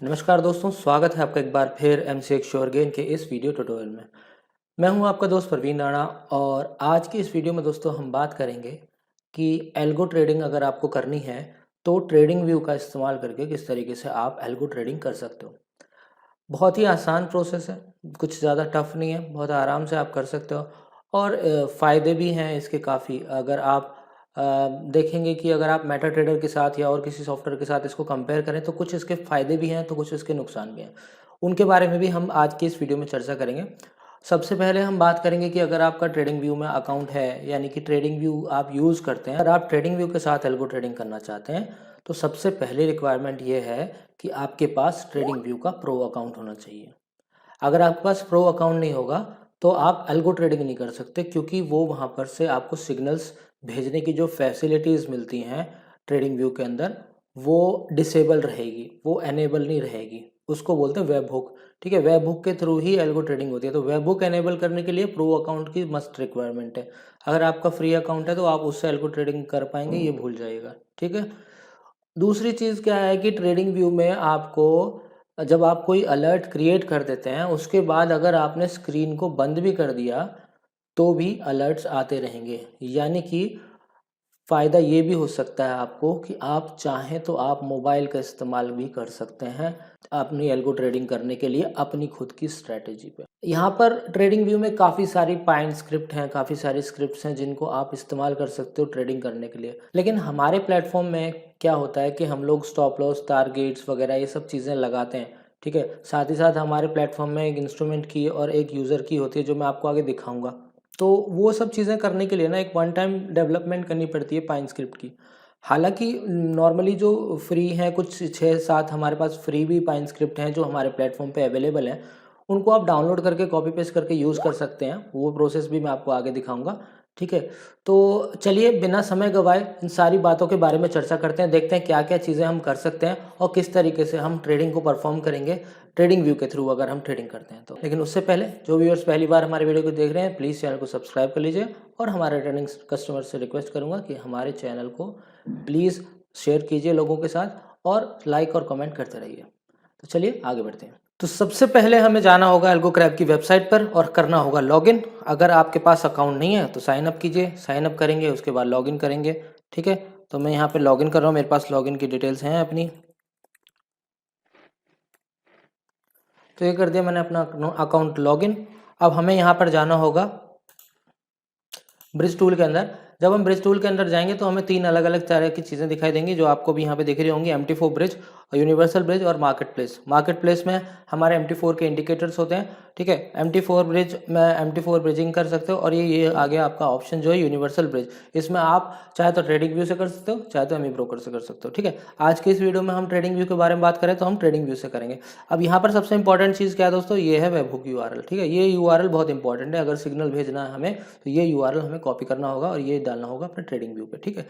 नमस्कार दोस्तों, स्वागत है आपका एक बार फिर एमसीएक्स श्योर गेन के इस वीडियो ट्यूटोरियल में। मैं हूं आपका दोस्त प्रवीण राणा और आज की इस वीडियो में दोस्तों हम बात करेंगे कि एल्गो ट्रेडिंग अगर आपको करनी है तो ट्रेडिंग व्यू का इस्तेमाल करके किस तरीके से आप एल्गो ट्रेडिंग कर सकते हो। बहुत ही आसान प्रोसेस है, कुछ ज़्यादा टफ नहीं है, बहुत आराम से आप कर सकते हो और फ़ायदे भी हैं इसके काफ़ी। अगर आप अ, देखेंगे कि अगर आप मेटा ट्रेडर के साथ या और किसी सॉफ्टवेयर के साथ इसको कंपेयर करें तो कुछ इसके फ़ायदे भी हैं तो कुछ इसके नुकसान भी हैं। उनके बारे में भी हम आज की इस वीडियो में चर्चा करेंगे। सबसे पहले हम बात करेंगे कि अगर आपका ट्रेडिंग व्यू में अकाउंट है यानी कि ट्रेडिंग व्यू आप यूज़ करते हैं, अगर आप ट्रेडिंग व्यू के साथ एल्गो ट्रेडिंग करना चाहते हैं तो सबसे पहली रिक्वायरमेंट ये है कि आपके पास ट्रेडिंग व्यू का प्रो अकाउंट होना चाहिए। अगर आपके पास प्रो अकाउंट नहीं होगा तो आप एल्गो ट्रेडिंग नहीं कर सकते, क्योंकि वो वहाँ पर से आपको सिग्नल्स भेजने की जो फैसिलिटीज़ मिलती हैं ट्रेडिंग व्यू के अंदर वो डिसेबल रहेगी, वो एनेबल नहीं रहेगी। उसको बोलते हैं वेब हुक। ठीक है, वेब हुक के थ्रू ही एल्गो ट्रेडिंग होती है। तो वेब हुक एनेबल करने के लिए प्रो अकाउंट की मस्ट रिक्वायरमेंट है। अगर आपका फ्री अकाउंट है तो आप उससे एल्गो ट्रेडिंग कर पाएंगे, ये भूल जाइएगा। ठीक है। दूसरी चीज़ क्या है कि ट्रेडिंग व्यू में आपको जब आप कोई अलर्ट क्रिएट कर देते हैं उसके बाद अगर आपने स्क्रीन को बंद भी कर दिया तो भी अलर्ट्स आते रहेंगे। यानी कि फ़ायदा ये भी हो सकता है आपको कि आप चाहें तो आप मोबाइल का इस्तेमाल भी कर सकते हैं अपनी एल्गो ट्रेडिंग करने के लिए अपनी खुद की स्ट्रैटेजी पे। यहाँ पर ट्रेडिंग व्यू में काफ़ी सारी पाइन स्क्रिप्ट हैं, काफ़ी सारी स्क्रिप्ट्स हैं जिनको आप इस्तेमाल कर सकते हो ट्रेडिंग करने के लिए। लेकिन हमारे प्लेटफॉर्म में क्या होता है कि हम लोग स्टॉप लॉस, टारगेट्स वगैरह ये सब चीज़ें लगाते हैं। ठीक है, साथ ही साथ हमारे प्लेटफॉर्म में एक इंस्ट्रूमेंट की और एक यूज़र की होती है जो मैं आपको आगे दिखाऊंगा। तो वो सब चीज़ें करने के लिए ना एक वन टाइम डेवलपमेंट करनी पड़ती है पाइन स्क्रिप्ट की। हालांकि नॉर्मली जो फ्री हैं, कुछ 6-7 हमारे पास फ्री भी पाइन स्क्रिप्ट हैं जो हमारे प्लेटफॉर्म पे अवेलेबल हैं। उनको आप डाउनलोड करके कॉपी पेस्ट करके यूज़ कर सकते हैं, वो प्रोसेस भी मैं आपको आगे दिखाऊंगा। ठीक है, तो चलिए बिना समय गवाए इन सारी बातों के बारे में चर्चा करते हैं, देखते हैं क्या क्या चीज़ें हम कर सकते हैं और किस तरीके से हम ट्रेडिंग को परफॉर्म करेंगे ट्रेडिंग व्यू के थ्रू अगर हम ट्रेडिंग करते हैं तो। लेकिन उससे पहले जो व्यूअर्स पहली बार हमारे वीडियो को देख रहे हैं प्लीज़ चैनल को सब्सक्राइब कर लीजिए और हमारे रिटर्निंग कस्टमर से रिक्वेस्ट करूंगा कि हमारे चैनल को प्लीज़ शेयर कीजिए लोगों के साथ और लाइक और कमेंट करते रहिए। तो चलिए आगे बढ़ते हैं। तो सबसे पहले हमें जाना होगा एल्गो क्रैब की वेबसाइट पर और करना होगा लॉगिन। अगर आपके पास अकाउंट नहीं है तो साइन अप कीजिए, साइन अप करेंगे उसके बाद लॉगिन करेंगे। ठीक है, तो मैं यहाँ पे लॉगिन कर रहा हूँ, मेरे पास लॉगिन की डिटेल्स हैं अपनी। तो ये कर दिया मैंने अपना अकाउंट लॉगिन। अब हमें यहाँ पर जाना होगा ब्रिज टूल के अंदर। जब हम ब्रिज टूल के अंदर जाएंगे तो हमें 3 अलग अलग तरह की चीज़ें दिखाई देंगी जो आपको भी यहाँ पे दिख रही होंगी, MT4 ब्रिज, यूनिवर्सल ब्रिज और मार्केट प्लेस। मार्केट प्लेस में हमारे MT4 के इंडिकेटर्स होते हैं। ठीक है, MT4 ब्रिज में MT4 ब्रिजिंग कर सकते हो और ये आ गया आपका ऑप्शन जो है यूनिवर्सल ब्रिज। इसमें आप चाहे तो ट्रेडिंग व्यू से कर सकते हो, चाहे तो एमी ब्रोकर से कर सकते हो। ठीक है, आज की इस वीडियो में हम ट्रेडिंग व्यू के बारे में बात करें तो हम ट्रेडिंग व्यू से करेंगे। अब यहाँ पर सबसे इंपॉर्टेंट चीज़ क्या है दोस्तों, ये है वेबहुक URL। ठीक है, ये URL बहुत इंपॉर्टेंट है। अगर सिग्नल भेजना है हमें तो ये URL हमें कॉपी करना होगा और ये डालना होगा अपने ट्रेडिंग व्यू पे। ठीक है,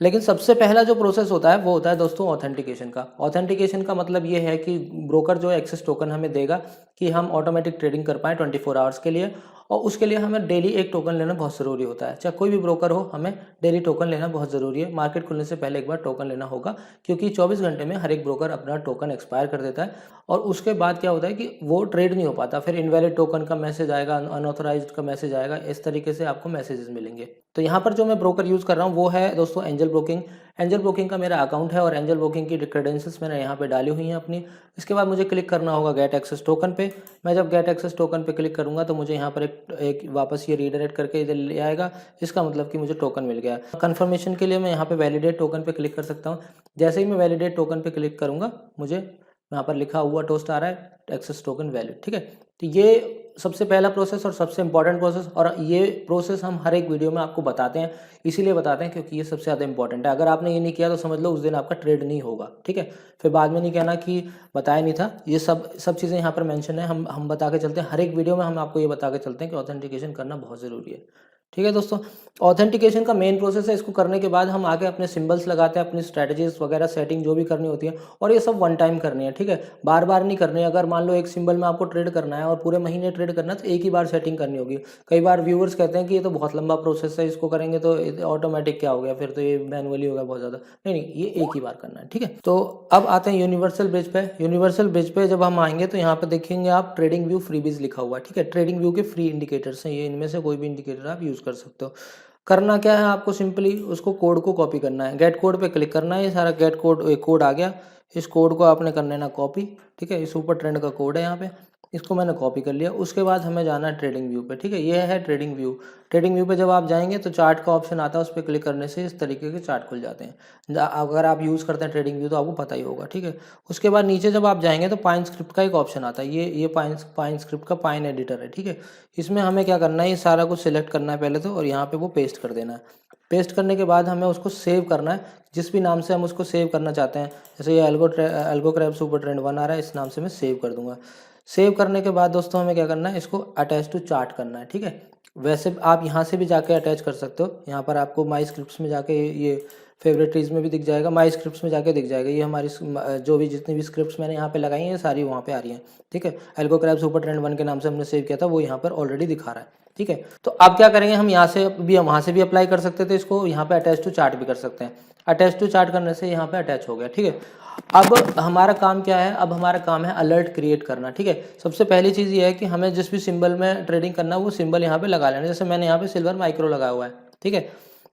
लेकिन सबसे पहला जो प्रोसेस होता है वो होता है दोस्तों ऑथेंटिकेशन का। ऑथेंटिकेशन का मतलब ये है कि ब्रोकर जो एक्सेस टोकन हमें देगा कि हम ऑटोमेटिक ट्रेडिंग कर पाएँ 24 आवर्स के लिए, और उसके लिए हमें डेली एक टोकन लेना बहुत ज़रूरी होता है। चाहे कोई भी ब्रोकर हो, हमें डेली टोकन लेना बहुत ज़रूरी है। मार्केट खुलने से पहले एक बार टोकन लेना होगा, क्योंकि 24 घंटे में हर एक ब्रोकर अपना टोकन एक्सपायर कर देता है और उसके बाद क्या होता है कि वो ट्रेड नहीं हो पाता। फिर इनवैलिड टोकन का मैसेज आएगा, अनऑथराइज्ड का मैसेज आएगा, इस तरीके से आपको मैसेजेस मिलेंगे। तो यहाँ पर जो मैं ब्रोकर यूज़ कर रहा हूँ वो है दोस्तों एंजल ब्रोकिंग। एंजल ब्रोकिंग का मेरा अकाउंट है और एंजल ब्रोकिंग की क्रेडेंशियल्स मैंने यहाँ पे डाली हुई हैं अपनी। इसके बाद मुझे क्लिक करना होगा गेट एक्सेस टोकन पे। मैं जब गेट एक्सेस टोकन पे क्लिक करूँगा तो मुझे यहाँ पर एक वापस ये रीडायरेक्ट करके इधर ले आएगा। इसका मतलब कि मुझे टोकन मिल गया। कंफर्मेशन के लिए मैं यहाँ पे वैलिडेट टोकन पे क्लिक कर सकता हूँ। जैसे ही मैं वैलिडेट टोकन पे क्लिक करूँगा मुझे यहाँ पर लिखा हुआ टोस्ट आ रहा है एक्सेस टोकन वैलिड। ठीक है, तो ये सबसे पहला प्रोसेस और सबसे इंपॉर्टेंट प्रोसेस, और ये प्रोसेस हम हर एक वीडियो में आपको बताते हैं। इसीलिए बताते हैं क्योंकि ये सबसे ज़्यादा इंपॉर्टेंट है। अगर आपने ये नहीं किया तो समझ लो उस दिन आपका ट्रेड नहीं होगा। ठीक है, फिर बाद में नहीं कहना कि बताया नहीं था। ये सब चीज़ें यहाँ पर मेंशन है, हम बता के चलते हैं हर एक वीडियो में। हम आपको ये बता के चलते हैं कि ऑथेंटिकेशन करना बहुत ज़रूरी है। ठीक है दोस्तों, ऑथेंटिकेशन का मेन प्रोसेस है। इसको करने के बाद हम आगे अपने सिंबल्स लगाते हैं, अपनी स्ट्रेटजीज वगैरह सेटिंग जो भी करनी होती है, और ये सब वन टाइम करनी है। ठीक है, बार बार नहीं करनी है। अगर मान लो एक सिंबल में आपको ट्रेड करना है और पूरे महीने ट्रेड करना है तो एक ही बार सेटिंग करनी होगी। कई बार व्यूअर्स कहते हैं कि ये तो बहुत लंबा प्रोसेस है, इसको करेंगे तो ऑटोमेटिक क्या हो गया, फिर तो ये मैनुअली होगा बहुत ज़्यादा। नहीं नहीं, ये एक ही बार करना है। ठीक है, तो अब आते हैं यूनिवर्सल ब्रिज पे। यूनिवर्सल ब्रिज पे जब हम आएंगे तो यहाँ पे देखेंगे आप ट्रेडिंग व्यू फ्रीबीज लिखा हुआ है। ठीक है, ट्रेडिंग व्यू के फ्री इंडिकेटर्स हैं ये, इनमें से कोई भी इंडिकेटर आप यूज़ कर सकते हो। करना क्या है आपको, सिंपली उसको कोड को कॉपी करना है। गेट कोड पे क्लिक करना है, ये सारा गेट कोड कोड आ गया। इस कोड को आपने कर लेना कॉपी। ठीक है, इस ऊपर ट्रेंड का कोड है यहाँ पे, इसको मैंने कॉपी कर लिया। उसके बाद हमें जाना है ट्रेडिंग व्यू पे। ठीक है, ये है ट्रेडिंग व्यू। ट्रेडिंग व्यू पे जब आप जाएंगे तो चार्ट का ऑप्शन आता है, उस पर क्लिक करने से इस तरीके के चार्ट खुल जाते हैं। अगर आप यूज़ करते हैं ट्रेडिंग व्यू तो आपको पता ही होगा। ठीक है, उसके बाद नीचे जब आप जाएंगे तो पाइन स्क्रिप्ट का एक ऑप्शन आता है। ये पाइन स्क्रिप्ट का पाइन एडिटर है। ठीक है, इसमें हमें क्या करना है, ये सारा कुछ सिलेक्ट करना है पहले तो, और यहाँ पे वो पेस्ट कर देना है। पेस्ट करने के बाद हमें उसको सेव करना है, जिस भी नाम से हम उसको सेव करना चाहते हैं। जैसे ये एल्गो क्रैब सुपर ट्रेंड 1 आ रहा है, इस नाम से मैं सेव कर दूंगा। सेव करने के बाद दोस्तों हमें क्या करना है, इसको अटैच टू चार्ट करना है। ठीक है, वैसे आप यहाँ से भी जाके अटैच कर सकते हो। यहाँ पर आपको माई स्क्रिप्ट्स में जाके ये फेवरेटरीज में भी दिख जाएगा, माई स्क्रिप्ट्स में जाके दिख जाएगा। ये हमारी जो भी जितनी भी स्क्रिप्ट्स मैंने यहाँ पे लगाई हैं सारी वहाँ पे आ रही हैं। ठीक है, एल्गो क्रैब सुपर ट्रेंड 1 के नाम से हमने सेव किया था, वो यहाँ पर ऑलरेडी दिखा रहा है। ठीक है, तो अब क्या करेंगे, हम यहाँ से भी, हम वहाँ से भी अप्लाई कर सकते थे इसको, यहाँ पे अटैच टू चार्ट भी कर सकते हैं। अटैच टू चार्ट करने से यहाँ पे अटैच हो गया। ठीक है, अब हमारा काम क्या है, अब हमारा काम है अलर्ट क्रिएट करना। ठीक है, सबसे पहली चीज़ ये है कि हमें जिस भी सिंबल में ट्रेडिंग करना है वो सिंबल यहाँ पे लगा लेना। जैसे मैंने यहाँ पे सिल्वर माइक्रो लगाया हुआ है। ठीक है,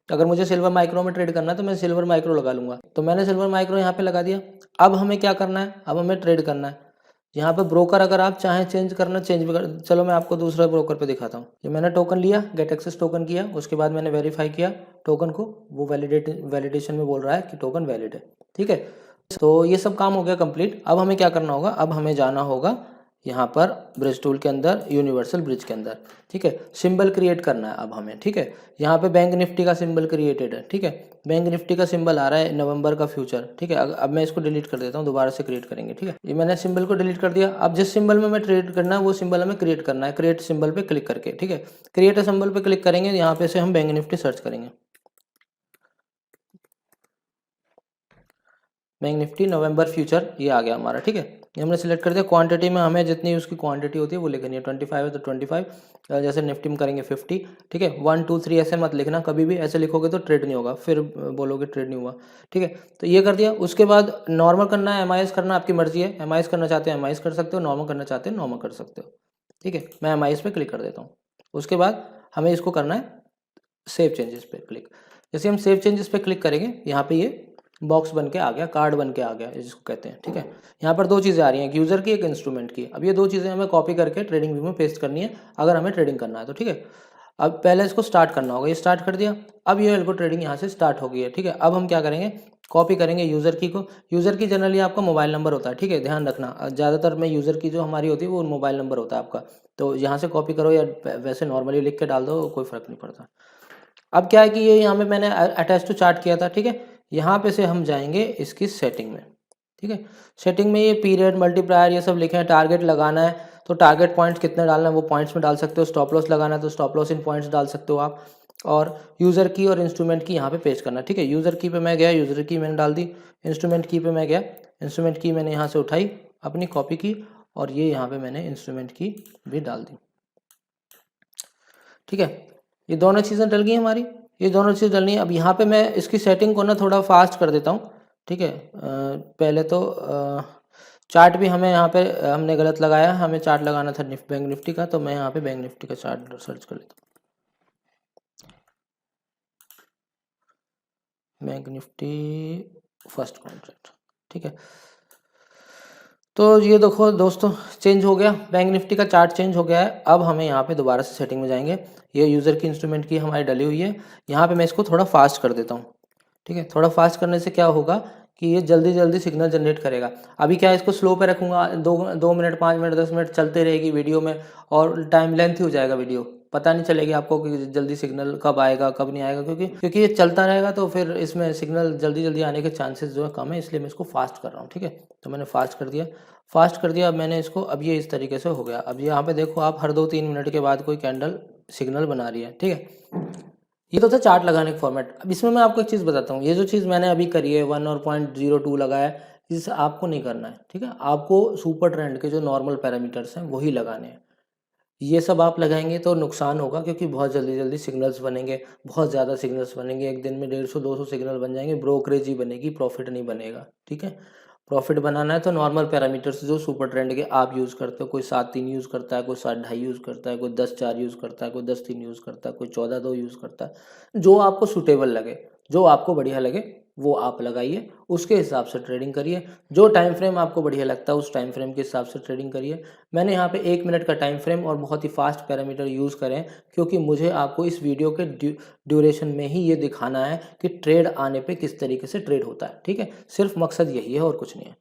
अगर मुझे सिल्वर माइक्रो में ट्रेड करना है तो मैं सिल्वर माइक्रो लगा लूंगा। तो मैंने सिल्वर माइक्रो यहाँ पे लगा दिया। अब हमें क्या करना है, अब हमें ट्रेड करना है। यहाँ पे ब्रोकर अगर आप चाहें चेंज करना, चेंज भी कर, चलो मैं आपको दूसरा ब्रोकर पे दिखाता हूँ। ये मैंने टोकन लिया, गेट एक्सेस टोकन किया, उसके बाद मैंने वेरीफाई किया टोकन को, वो वैलिडेशन में बोल रहा है कि टोकन वैलिड है। ठीक है, तो ये सब काम हो गया कंप्लीट। अब हमें क्या करना होगा, अब हमें जाना होगा यहाँ पर ब्रिज टूल के अंदर, यूनिवर्सल ब्रिज के अंदर। ठीक है, सिंबल क्रिएट करना है अब हमें। ठीक है, यहाँ पे बैंक निफ्टी का सिंबल क्रिएटेड है। ठीक है, बैंक निफ्टी का सिंबल आ रहा है नवंबर का फ्यूचर। ठीक है, अब मैं इसको डिलीट कर देता हूँ, दोबारा से क्रिएट करेंगे। ठीक है, ये मैंने सिंबल को डिलीट कर दिया। अब जिस सिंबल में मैं ट्रेड करना है वो सिंबल हमें क्रिएट करना है, क्रिएट सिंबल पे क्लिक करके। ठीक है, क्रिएट सिंबल पे क्लिक करेंगे, यहाँ पे से हम बैंक निफ्टी सर्च करेंगे। बैंक निफ्टी नवंबर फ्यूचर, ये आ गया हमारा। ठीक है, ये हमने सेलेक्ट कर दिया। क्वांटिटी में हमें जितनी उसकी क्वांटिटी होती है वो लिखनी है। 25 है तो 25, जैसे निफ्टी में करेंगे 50। ठीक है, 1 2 3 ऐसे मत लिखना कभी भी, ऐसे लिखोगे तो ट्रेड नहीं होगा, फिर बोलोगे ट्रेड नहीं हुआ। ठीक है, तो ये कर दिया। उसके बाद नॉर्मल करना है, एम करना आपकी मर्जी है। एम करना चाहते हो एम कर सकते हो, नॉर्मल करना चाहते हो नॉर्मल कर सकते हो। ठीक है, मैं एम पे क्लिक कर देता हूँ। उसके बाद हमें इसको करना है सेव चेंजेस पे क्लिक। जैसे हम सेव चेंजेस पे क्लिक करेंगे, यहाँ पे ये बॉक्स बन के आ गया, कार्ड बन के आ गया, जिसको कहते हैं। ठीक है, यहाँ पर दो चीज़ें आ रही हैं, एक यूज़र की एक इंस्ट्रूमेंट की। अब ये दो चीज़ें हमें कॉपी करके ट्रेडिंग व्यू में पेस्ट करनी है अगर हमें ट्रेडिंग करना है तो। ठीक है, अब पहले इसको स्टार्ट करना होगा, ये स्टार्ट कर दिया। अब ये एल्गो ट्रेडिंग यहाँ से स्टार्ट हो गई है। ठीक है, अब हम क्या करेंगे, कॉपी करेंगे यूज़र की को। यूज़र की जनरली आपका मोबाइल नंबर होता है। ठीक है, ध्यान रखना, ज़्यादातर में यूज़र की जो हमारी होती है वो मोबाइल नंबर होता है आपका। तो यहाँ से कॉपी करो या वैसे नॉर्मली लिख के डाल दो, कोई फ़र्क नहीं पड़ता। अब क्या है कि ये यहाँ पे मैंने अटैच टू चार्ट किया था। ठीक है, यहाँ पे से हम जाएंगे इसकी सेटिंग में। ठीक है, सेटिंग में ये पीरियड मल्टीप्लायर ये सब लिखे हैं। टारगेट लगाना है तो टारगेट पॉइंट्स कितने डालना है वो पॉइंट्स में डाल सकते हो। स्टॉप लॉस लगाना है तो स्टॉप लॉस इन पॉइंट्स डाल सकते हो आप। और यूज़र की और इंस्ट्रूमेंट की यहाँ पे पेस्ट करना। ठीक है, यूज़र की पे मैं गया, यूज़र की मैंने डाल दी। इंस्ट्रूमेंट की पे मैं गया, इंस्ट्रूमेंट की मैंने यहाँ से उठाई, अपनी कॉपी की, और ये यहाँ पे मैंने इंस्ट्रूमेंट की भी डाल दी। ठीक है, ये दोनों चीज़ें डल गई हमारी, ये दोनों चीज़ डलनी है। अब यहाँ पे मैं इसकी सेटिंग को ना थोड़ा फास्ट कर देता हूँ। ठीक है, पहले तो चार्ट भी हमें यहाँ पे हमने गलत लगाया, हमें चार्ट लगाना था बैंक निफ्टी का, तो मैं यहाँ पे बैंक निफ्टी का चार्ट सर्च कर लेता हूँ। Bank Nifty first contract. ठीक है, तो ये देखो दोस्तों चेंज हो गया, बैंक निफ्टी का चार्ट चेंज हो गया है। अब हमें यहाँ पे दोबारा से सेटिंग में जाएंगे। ये यूज़र की इंस्ट्रूमेंट की हमारी डली हुई है, यहाँ पे मैं इसको थोड़ा फास्ट कर देता हूँ। ठीक है, थोड़ा फास्ट करने से क्या होगा कि ये जल्दी जल्दी सिग्नल जनरेट करेगा। अभी क्या है, इसको स्लो पे रखूँगा, 2 मिनट 5 मिनट 10 मिनट चलते रहेगी वीडियो में, और टाइम लेंथ ही हो जाएगा वीडियो, पता नहीं चलेगी आपको कि जल्दी सिग्नल कब आएगा कब नहीं आएगा, क्योंकि ये चलता रहेगा तो फिर इसमें सिग्नल जल्दी जल्दी आने के चांसेस जो है कम है, इसलिए मैं इसको फास्ट कर रहा हूँ। ठीक है, तो मैंने फास्ट कर दिया, फास्ट कर दिया। अब मैंने इसको, अब ये इस तरीके से हो गया। अब यहाँ पे देखो आप, हर 2-3 मिनट के बाद कोई कैंडल सिग्नल बना रही है, ठीक है। ये तो था चार्ट लगाने का फॉर्मेट। अब इसमें मैं आपको एक चीज़ बताता हूँ, ये जो चीज़ मैंने अभी करी है 1 और 0.02 लगाया है, इसे आपको नहीं करना है, ठीक है। आपको सुपर ट्रेंड के जो नॉर्मल पैरामीटर्स हैं वही लगाने हैं। ये सब आप लगाएंगे तो नुकसान होगा, क्योंकि बहुत जल्दी जल्दी सिग्नल्स बनेंगे, बहुत ज़्यादा सिग्नल्स बनेंगे, एक दिन में 150-200 सिग्नल बन जाएंगे, ब्रोकरेज ही बनेगी, प्रॉफिट नहीं बनेगा, ठीक है। प्रॉफिट बनाना है तो नॉर्मल पैरामीटर्स जो सुपर ट्रेंड के आप यूज़ करते हो, कोई 7-3 यूज़ करता है, कोई 7-2.5 यूज़ करता है, कोई 10-4 यूज़ करता है, कोई 10-3 यूज़ करता है, कोई 14-2 यूज़ करता है। जो आपको सूटेबल लगे, जो आपको बढ़िया लगे वो आप लगाइए, उसके हिसाब से ट्रेडिंग करिए। जो टाइम फ्रेम आपको बढ़िया लगता है उस टाइम फ्रेम के हिसाब से ट्रेडिंग करिए। मैंने यहाँ पे 1 मिनट का टाइम फ्रेम और बहुत ही फास्ट पैरामीटर यूज़ करें, क्योंकि मुझे आपको इस वीडियो के ड्यूरेशन में ही ये दिखाना है कि ट्रेड आने पे किस तरीके से ट्रेड होता है, ठीक है। सिर्फ मकसद यही है और कुछ नहीं है।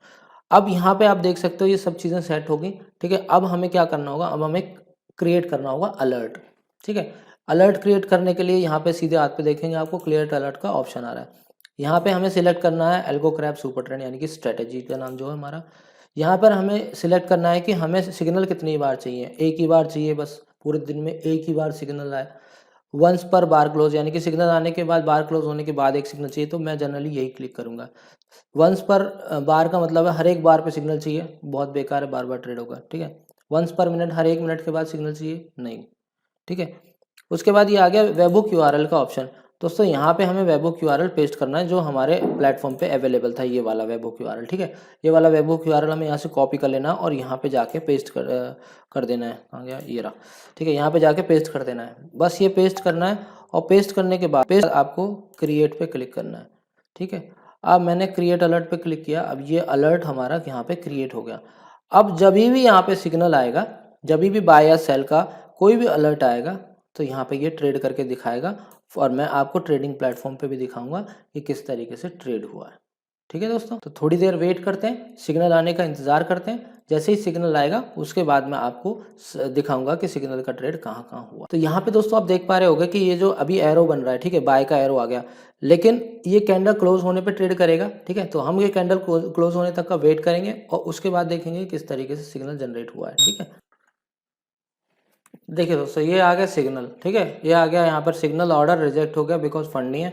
अब यहाँ पे आप देख सकते हो ये सब चीज़ें सेट हो गई, ठीक है। अब हमें क्या करना होगा, अब हमें क्रिएट करना होगा अलर्ट, ठीक है। अलर्ट क्रिएट करने के लिए यहाँ पे सीधे हाथ पे देखेंगे आपको क्लियर अलर्ट का ऑप्शन आ रहा है। यहाँ पे हमें सिलेक्ट करना है एल्गो क्रैप सुपर ट्रेंड, यानी कि स्ट्रेटेजी का नाम जो है हमारा। यहाँ पर हमें सिलेक्ट करना है कि हमें सिग्नल कितनी बार चाहिए, एक ही बार चाहिए बस, पूरे दिन में एक ही बार सिग्नल आए। वंस पर बार क्लोज, यानी कि सिग्नल आने के बाद, बार क्लोज होने के बाद एक सिग्नल चाहिए, तो मैं जनरली यही क्लिक करूंगा। वंस पर बार का मतलब है हर एक बार पे सिग्नल चाहिए, बहुत बेकार है, बार बार ट्रेड होगा, ठीक है। वंस पर मिनट, हर एक मिनट के बाद सिग्नल चाहिए नहीं, ठीक है। उसके बाद ये आ गया वेबहुक यूआरएल का ऑप्शन। दोस्तों यहाँ पे हमें वेबहुक यूआरएल पेस्ट करना है जो हमारे प्लेटफॉर्म पे अवेलेबल था, ये वाला वेबहुक यूआरएल, ठीक है। ये वाला वेबहुक यूआरएल हमें यहाँ से कॉपी कर लेना और यहाँ पे जाके पेस्ट कर देना है। कहाँ गया, ये रहा, ठीक है। यहाँ पे जाके पेस्ट कर देना है, बस ये पेस्ट करना है। और पेस्ट करने के बाद पेस्ट आपको क्रिएट पे क्लिक करना है, ठीक है। अब मैंने क्रिएट अलर्ट पे क्लिक किया, अब ये अलर्ट हमारा यहाँ पे क्रिएट हो गया। अब जब भी यहाँ पे सिग्नल आएगा, जब भी बाय या सेल का कोई भी अलर्ट आएगा, तो यहाँ पे ये ट्रेड करके दिखाएगा और मैं आपको ट्रेडिंग प्लेटफॉर्म पे भी दिखाऊंगा कि किस तरीके से ट्रेड हुआ है, ठीक है दोस्तों। तो थोड़ी देर वेट करते हैं, सिग्नल आने का इंतज़ार करते हैं। जैसे ही सिग्नल आएगा उसके बाद मैं आपको दिखाऊंगा कि सिग्नल का ट्रेड कहाँ कहाँ हुआ। तो यहाँ पे दोस्तों आप देख पा रहे होगे कि ये जो अभी एरो बन रहा है, ठीक है, बाय का एरो आ गया, लेकिन ये कैंडल क्लोज होने पे ट्रेड करेगा, ठीक है। तो हम ये कैंडल क्लोज होने तक का वेट करेंगे और उसके बाद देखेंगे किस तरीके से सिग्नल जनरेट हुआ है, ठीक है। देखिए दोस्तों ये आ गया सिग्नल, ठीक है। ये आ गया यहाँ पर सिग्नल, ऑर्डर रिजेक्ट हो गया बिकॉज फंड नहीं है,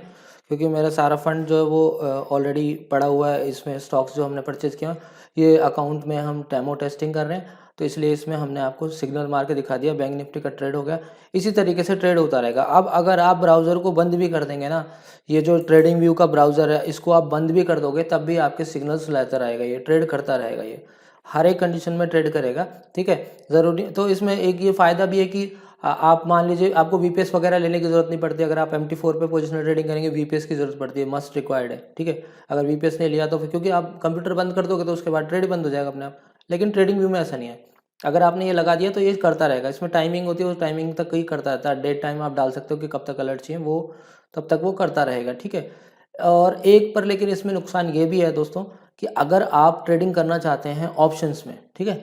क्योंकि मेरा सारा फंड जो है वो ऑलरेडी पड़ा हुआ है इसमें। स्टॉक्स जो हमने परचेज किया, ये अकाउंट में हम डेमो टेस्टिंग कर रहे हैं, तो इसलिए इसमें हमने आपको सिग्नल मार के दिखा दिया। बैंक निफ्टी का ट्रेड हो गया, इसी तरीके से ट्रेड होता रहेगा। अब अगर आप ब्राउज़र को बंद भी कर देंगे ना, ये जो ट्रेडिंग व्यू का ब्राउज़र है इसको आप बंद भी कर दोगे, तब भी आपके सिग्नल्स लाता रहेगा, ये ट्रेड करता रहेगा, ये हर एक कंडीशन में ट्रेड करेगा, ठीक है। ज़रूरी तो इसमें एक ये फ़ायदा भी है कि आप मान लीजिए आपको वीपीएस वगैरह लेने की ज़रूरत नहीं पड़ती। अगर आप MT4 पे पोजिशनल ट्रेडिंग करेंगे वीपीएस की ज़रूरत पड़ती है, मस्ट रिक्वायर्ड है, ठीक है। अगर वीपीएस नहीं लिया तो फिर, क्योंकि आप कंप्यूटर बंद कर दोगे तो उसके बाद ट्रेड बंद हो जाएगा अपने आप। लेकिन ट्रेडिंग व्यू में ऐसा नहीं है, अगर आपने ये लगा दिया तो ये करता रहेगा। इसमें टाइमिंग होती है, उस टाइमिंग तक ही करता रहता है। डेट टाइम आप डाल सकते हो कि कब तक अलर्ट चाहिए, वो तब तक वो करता रहेगा, ठीक है। और एक पर लेकिन इसमें नुकसान ये भी है दोस्तों कि अगर आप ट्रेडिंग करना चाहते हैं ऑप्शंस में, ठीक है,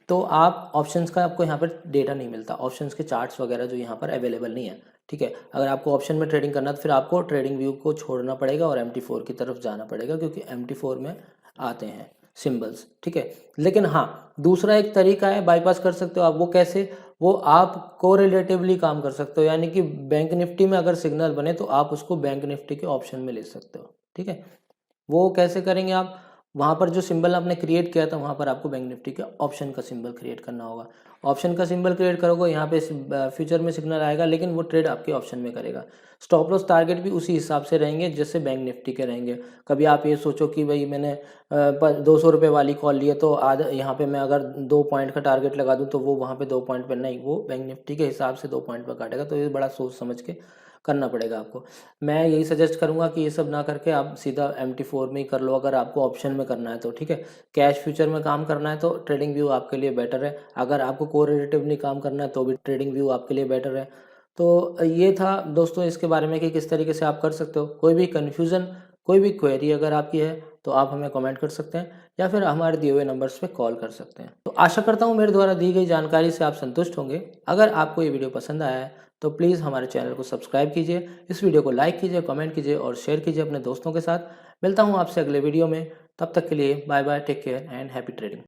तो आप ऑप्शंस का आपको यहाँ पर डेटा नहीं मिलता, ऑप्शंस के चार्ट्स वगैरह जो यहाँ पर अवेलेबल नहीं है, ठीक है। अगर आपको ऑप्शन में ट्रेडिंग करना है तो फिर आपको ट्रेडिंग व्यू को छोड़ना पड़ेगा और MT4 की तरफ जाना पड़ेगा, क्योंकि MT4 में आते हैं सिंबल्स, ठीक है। लेकिन हाँ, दूसरा एक तरीका है, बाईपास कर सकते हो आप। वो कैसे, वो आप कोरिलेटिवली काम कर सकते हो, यानी कि बैंक निफ्टी में अगर सिग्नल बने तो आप उसको बैंक निफ्टी के ऑप्शन में ले सकते हो, ठीक है। वो कैसे करेंगे आप, वहाँ पर जो सिंबल आपने क्रिएट किया था वहाँ पर आपको बैंक निफ्टी के ऑप्शन का सिंबल क्रिएट करना होगा। ऑप्शन का सिंबल क्रिएट करोगे, यहाँ पे फ्यूचर में सिग्नल आएगा, लेकिन वो ट्रेड आपके ऑप्शन में करेगा। स्टॉप लॉस टारगेट भी उसी हिसाब से रहेंगे जैसे बैंक निफ्टी के रहेंगे। कभी आप ये सोचो कि भाई मैंने 200 रुपये वाली कॉल ली है, तो आधा यहाँ पे मैं अगर 2 पॉइंट का टारगेट लगा दूँ तो वो वहाँ पे 2 पॉइंट पर नहीं, वो बैंक निफ्टी के हिसाब से 2 पॉइंट पर काटेगा। तो ये बड़ा सोच समझ के करना पड़ेगा आपको। मैं यही सजेस्ट करूंगा कि ये सब ना करके आप सीधा MT4 में ही कर लो, अगर आपको ऑप्शन में करना है तो, ठीक है। कैश फ्यूचर में काम करना है तो ट्रेडिंग व्यू आपके लिए बेटर है। अगर आपको कोरिलेटिवली काम करना है तो भी ट्रेडिंग व्यू आपके लिए बेटर है। तो ये था दोस्तों इसके बारे में कि किस तरीके से आप कर सकते हो। कोई भी कन्फ्यूज़न, कोई भी क्वेरी अगर आपकी है तो आप हमें कमेंट कर सकते हैं या फिर हमारे दिए हुए नंबर्स पे कॉल कर सकते हैं। तो आशा करता हूँ मेरे द्वारा दी गई जानकारी से आप संतुष्ट होंगे। अगर आपको ये वीडियो पसंद आया है तो प्लीज़ हमारे चैनल को सब्सक्राइब कीजिए, इस वीडियो को लाइक कीजिए, कमेंट कीजिए और शेयर कीजिए अपने दोस्तों के साथ। मिलता हूँ आपसे अगले वीडियो में, तब तक के लिए bye bye, take care and happy trading.